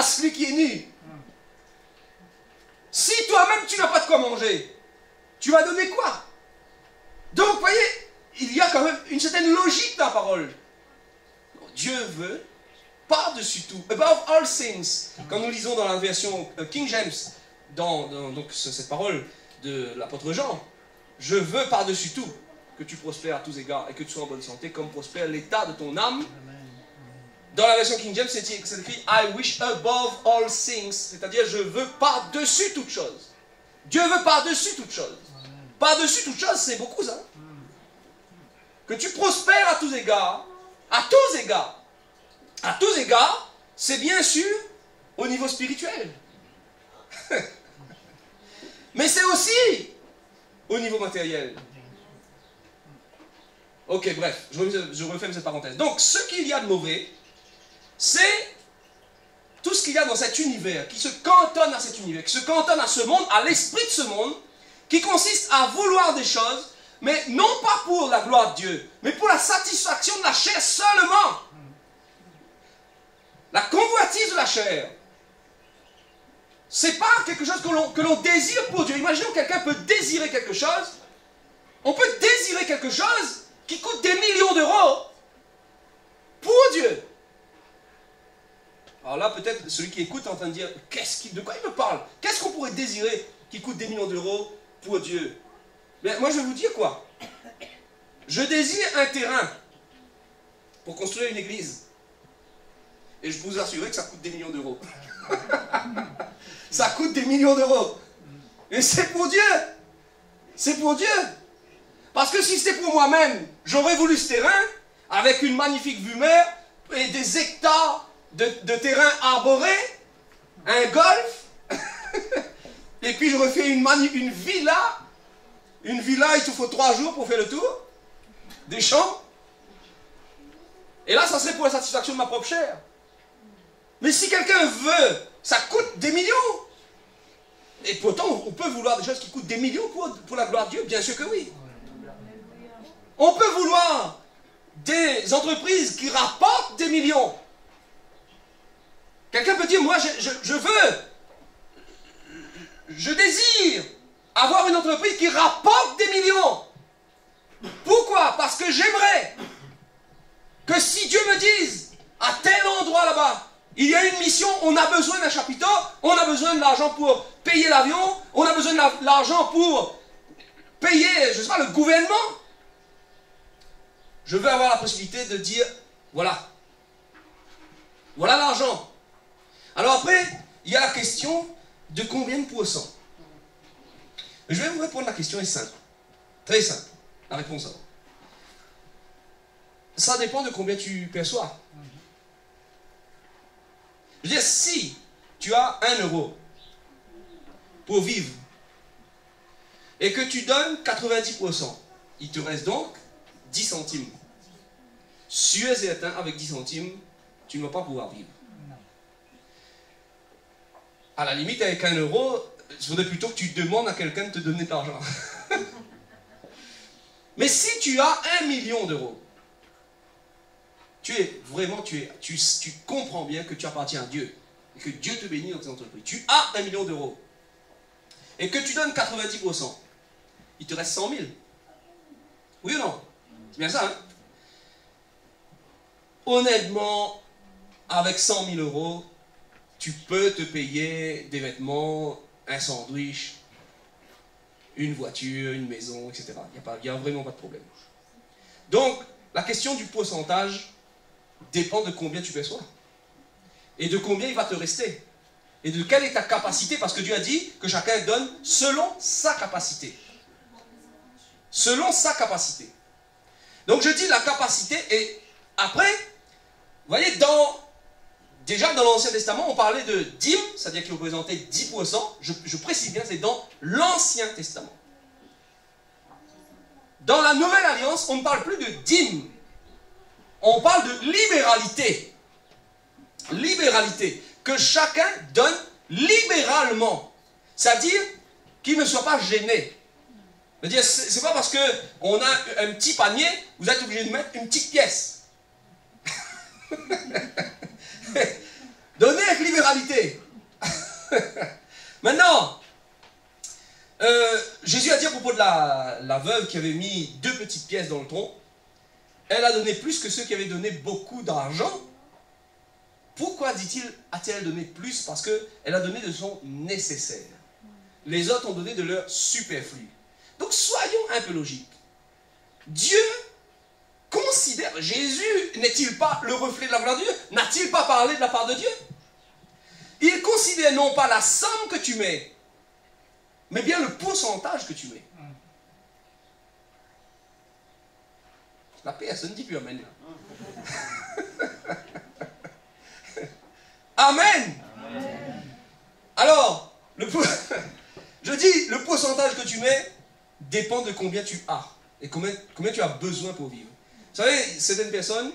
à celui qui est nu. Si toi-même tu n'as pas de quoi manger, tu vas donner quoi? Donc, vous voyez, il y a quand même une certaine logique dans la parole. Dieu veut, par-dessus tout, above all things, quand nous lisons dans la version King James, donc cette parole de l'apôtre Jean, je veux par-dessus tout que tu prospères à tous égards et que tu sois en bonne santé, comme prospère l'état de ton âme. Dans la version King James, c'est écrit I wish above all things, c'est-à-dire je veux par-dessus toute chose. Dieu veut par-dessus toute chose. Par-dessus toute chose, c'est beaucoup ça. Que tu prospères à tous égards, à tous égards. À tous égards, c'est bien sûr au niveau spirituel. Mais c'est aussi au niveau matériel. Ok, bref, je referme cette parenthèse. Donc, ce qu'il y a de mauvais, c'est tout ce qu'il y a dans cet univers, qui se cantonne à cet univers, qui se cantonne à ce monde, à l'esprit de ce monde, qui consiste à vouloir des choses, mais non pas pour la gloire de Dieu, mais pour la satisfaction de la chair seulement. La convoitise de la chair, c'est pas quelque chose que l'on désire pour Dieu. Imaginons que quelqu'un peut désirer quelque chose. On peut désirer quelque chose qui coûte des millions d'euros pour Dieu. Alors là, peut-être celui qui écoute est en train de dire, de quoi il me parle? Qu'est-ce qu'on pourrait désirer qui coûte des millions d'euros pour Dieu? Mais moi, je vais vous dire quoi. Je désire un terrain pour construire une église. Et je peux vous assurer que ça coûte des millions d'euros. Ça coûte des millions d'euros. Et c'est pour Dieu. C'est pour Dieu. Parce que si c'était pour moi-même, j'aurais voulu ce terrain avec une magnifique vue mer et des hectares de terrain arboré, un golf, et puis je refais une villa. Une villa, il te faut 3 jours pour faire le tour. Des champs. Et là, ça serait pour la satisfaction de ma propre chair. Mais si quelqu'un veut, ça coûte des millions. Et pourtant, on peut vouloir des choses qui coûtent des millions pour la gloire de Dieu. Bien sûr que oui. On peut vouloir des entreprises qui rapportent des millions. Quelqu'un peut dire, moi, je désire avoir une entreprise qui rapporte des millions. Pourquoi? Parce que j'aimerais que si Dieu me dise, à tel endroit là-bas, il y a une mission, on a besoin d'un chapiteau, on a besoin de l'argent pour payer l'avion, on a besoin de l'argent pour payer, je ne sais pas, le gouvernement. Je veux avoir la possibilité de dire, voilà l'argent. Alors après, il y a la question de combien de pourcents. Je vais vous répondre, la question est simple. Très simple. La réponse est ça dépend de combien tu perçois. Je veux dire, si tu as 1 euro pour vivre et que tu donnes 90%, il te reste donc 10 centimes. Sûr et certain, avec 10 centimes, tu ne vas pas pouvoir vivre. À la limite, avec 1 euro, il faudrait plutôt que tu demandes à quelqu'un de te donner de l'argent. Mais si tu as 1 million d'euros, tu comprends bien que tu appartiens à Dieu et que Dieu te bénit dans tes entreprises. Tu as 1 million d'euros et que tu donnes 90%, il te reste 100 000. Oui ou non? C'est bien ça, hein? Honnêtement, avec 100 000 euros, tu peux te payer des vêtements, un sandwich, une voiture, une maison, etc. Il n'y a vraiment pas de problème. Donc, la question du pourcentage dépend de combien tu perçois. Et de combien il va te rester. Et de quelle est ta capacité. Parce que Dieu a dit que chacun donne selon sa capacité. Selon sa capacité. Donc je dis la capacité. Et après, vous voyez, déjà dans l'Ancien Testament, on parlait de dîme, c'est-à-dire qu'il représentait 10%. Je précise bien, c'est dans l'Ancien Testament. Dans la Nouvelle Alliance, on ne parle plus de dîme. On parle de libéralité. Libéralité. Que chacun donne libéralement. C'est-à-dire qu'il ne soit pas gêné. C'est-à-dire, c'est pas parce qu'on a un petit panier, vous êtes obligé de mettre une petite pièce. Donnez avec libéralité. Maintenant, Jésus a dit à propos de la veuve qui avait mis 2 petites pièces dans le tronc, elle a donné plus que ceux qui avaient donné beaucoup d'argent. Pourquoi, dit-il, a-t-elle donné plus? Parce qu'elle a donné de son nécessaire. Les autres ont donné de leur superflu. Donc soyons un peu logiques. Dieu considère, Jésus n'est-il pas le reflet de la gloire de Dieu? N'a-t-il pas parlé de la part de Dieu? Il considère non pas la somme que tu mets, mais bien le pourcentage que tu mets. La personne ne dit plus amen. Amen. Amen. Alors, je dis, le pourcentage que tu mets dépend de combien tu as et combien tu as besoin pour vivre. Vous savez, certaines personnes,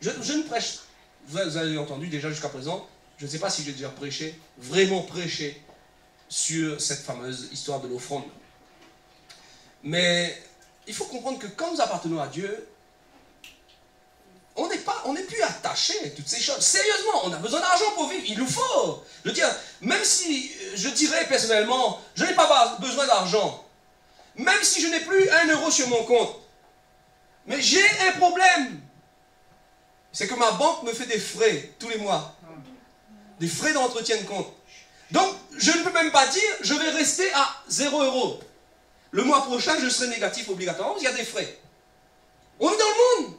je ne prêche, vous avez entendu déjà jusqu'à présent, je ne sais pas si j'ai déjà prêché, vraiment prêché sur cette fameuse histoire de l'offrande. Mais il faut comprendre que quand nous appartenons à Dieu, on n'est plus attaché à toutes ces choses. Sérieusement, on a besoin d'argent pour vivre. Il nous faut. Je veux dire, même si je dirais personnellement, je n'ai pas besoin d'argent, même si je n'ai plus 1 euro sur mon compte, mais j'ai un problème. C'est que ma banque me fait des frais tous les mois. Des frais d'entretien de compte. Donc, je ne peux même pas dire, je vais rester à 0 euro. Le mois prochain, je serai négatif obligatoirement parce qu'il y a des frais. On est dans le monde.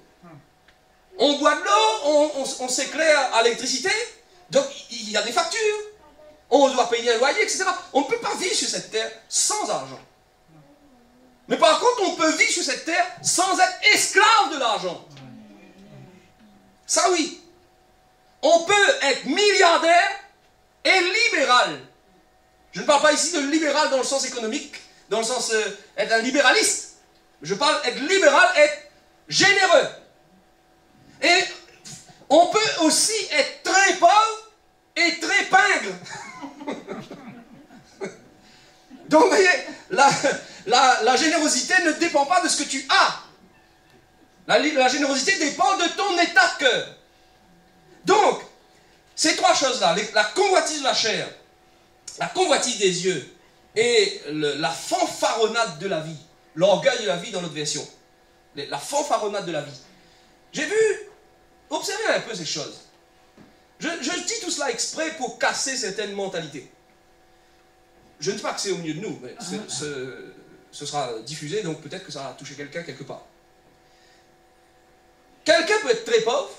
On boit de l'eau, on s'éclaire à l'électricité, donc il y a des factures, on doit payer un loyer, etc. On ne peut pas vivre sur cette terre sans argent. Mais par contre, on peut vivre sur cette terre sans être esclave de l'argent. Ça oui. On peut être milliardaire et libéral. Je ne parle pas ici de libéral dans le sens économique, dans le sens être un libéraliste. Je parle être libéral, être généreux. Et on peut aussi être très pauvre et très pingre. Donc, vous voyez, la générosité ne dépend pas de ce que tu as. La générosité dépend de ton état de cœur. Donc, ces 3 choses-là, la convoitise de la chair, la convoitise des yeux et la fanfaronnade de la vie, l'orgueil de la vie dans notre version, la fanfaronnade de la vie. J'ai vu, observez un peu ces choses. Je dis tout cela exprès pour casser certaines mentalités. Je ne dis pas que c'est au milieu de nous, mais ce sera diffusé, donc peut-être que ça va toucher quelqu'un quelque part. Quelqu'un peut être très pauvre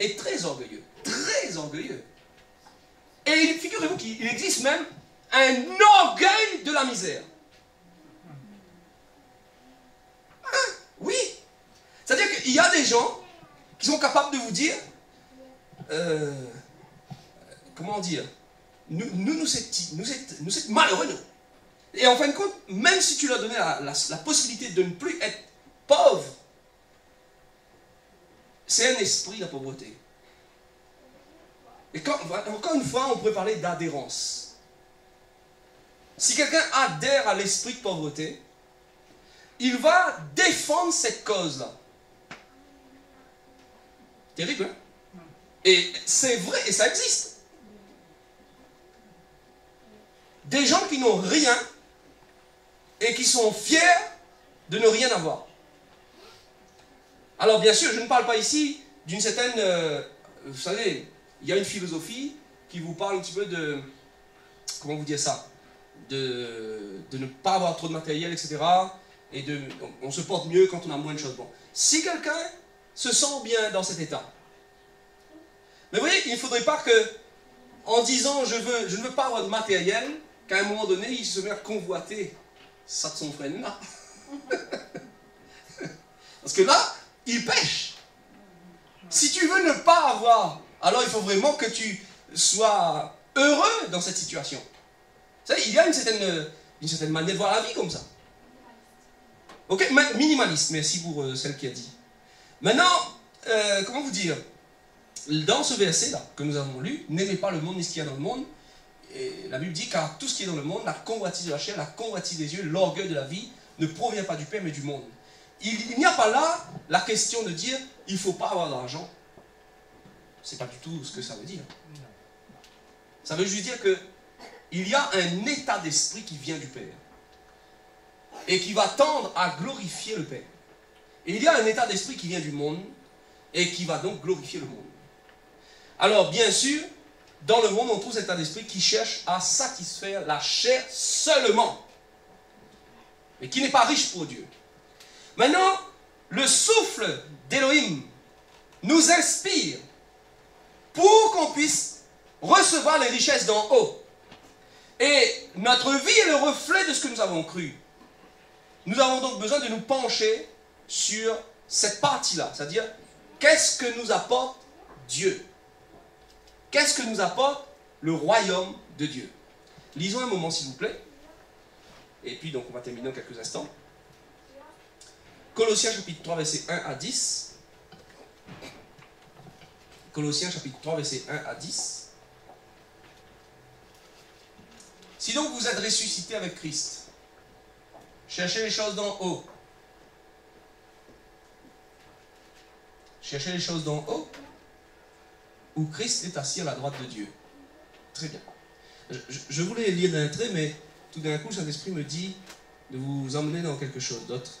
et très orgueilleux. Très orgueilleux. Et figurez-vous qu'il existe même un orgueil de la misère. Hein? Oui. C'est-à-dire qu'il y a des gens qui sont capables de vous dire, comment dire, nous sommes malheureux, nous. Et en fin de compte, même si tu leur donnais la possibilité de ne plus être pauvre, c'est un esprit, la pauvreté. Et encore une fois, on pourrait parler d'adhérence. Si quelqu'un adhère à l'esprit de pauvreté, il va défendre cette cause-là. Terrible, hein? Et c'est vrai, et ça existe. Des gens qui n'ont rien et qui sont fiers de ne rien avoir. Alors bien sûr, je ne parle pas ici d'une certaine... vous savez, il y a une philosophie qui vous parle un petit peu de... Comment vous dire ça? De ne pas avoir trop de matériel, etc. Et on se porte mieux quand on a moins de choses. Bon. Si quelqu'un se sent bien dans cet état, mais vous voyez, il ne faudrait pas que, en disant je ne veux pas avoir de matériel, qu'à un moment donné, il se met à convoiter ça de son frère là. Parce que là, il pêche. Si tu veux ne pas avoir, alors il faut vraiment que tu sois heureux dans cette situation. Vous savez, il y a une certaine manière de voir la vie comme ça. Ok, minimaliste, merci pour celle qui a dit. Maintenant, comment vous dire? Dans ce verset-là que nous avons lu, n'aimez pas le monde ni ce qu'il y a dans le monde. Et la Bible dit, car tout ce qui est dans le monde, la convoitise de la chair, la convoitise des yeux, l'orgueil de la vie, ne provient pas du Père mais du monde. Il n'y a pas là la question de dire, il ne faut pas avoir d'argent. C'est pas du tout ce que ça veut dire. Ça veut juste dire que il y a un état d'esprit qui vient du Père et qui va tendre à glorifier le Père. Et il y a un état d'esprit qui vient du monde et qui va donc glorifier le monde. Alors, bien sûr, dans le monde, on trouve cet état d'esprit qui cherche à satisfaire la chair seulement, mais qui n'est pas riche pour Dieu. Maintenant, le souffle d'Élohim nous inspire pour qu'on puisse recevoir les richesses d'en haut. Et notre vie est le reflet de ce que nous avons cru. Nous avons donc besoin de nous pencher sur cette partie-là, c'est-à-dire, qu'est-ce que nous apporte Dieu? Qu'est-ce que nous apporte le royaume de Dieu? Lisons un moment, s'il vous plaît. Et puis, donc, on va terminer dans quelques instants. Colossiens chapitre 3, versets 1 à 10. Colossiens chapitre 3, versets 1 à 10. Si donc vous êtes ressuscité avec Christ, cherchez les choses d'en haut. Cherchez les choses d'en haut, où Christ est assis à la droite de Dieu. Très bien. Je voulais lire d'un trait, mais tout d'un coup, Saint-Esprit me dit de vous emmener dans quelque chose d'autre.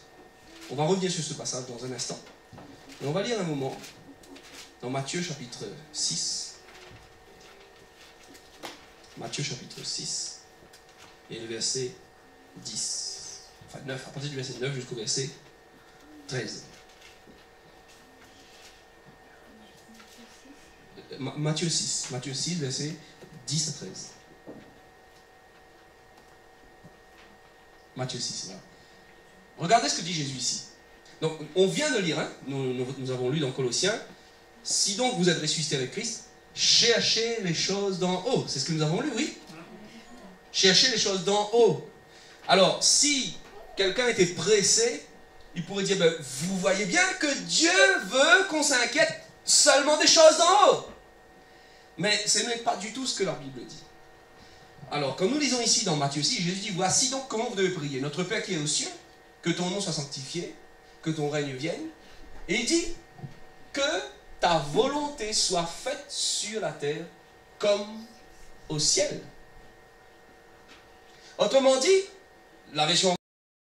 On va revenir sur ce passage dans un instant. Et on va lire un moment dans Matthieu chapitre 6. Matthieu chapitre 6 et le verset 10. Enfin 9, à partir du verset 9 jusqu'au verset 13. Matthieu 6, verset 10 à 13. Matthieu 6, là. Regardez ce que dit Jésus ici. Donc, on vient de lire, hein, nous avons lu dans Colossiens, si donc vous êtes ressuscité avec Christ, cherchez les choses d'en haut. C'est ce que nous avons lu, oui? Cherchez les choses d'en haut. Alors, si quelqu'un était pressé, il pourrait dire, ben, vous voyez bien que Dieu veut qu'on s'inquiète seulement des choses d'en haut. Mais ce n'est pas du tout ce que la Bible dit. Alors, comme nous lisons ici dans Matthieu 6, Jésus dit, voici donc comment vous devez prier. Notre Père qui est aux cieux, que ton nom soit sanctifié, que ton règne vienne. Et il dit que ta volonté soit faite sur la terre comme au ciel. Autrement dit, la version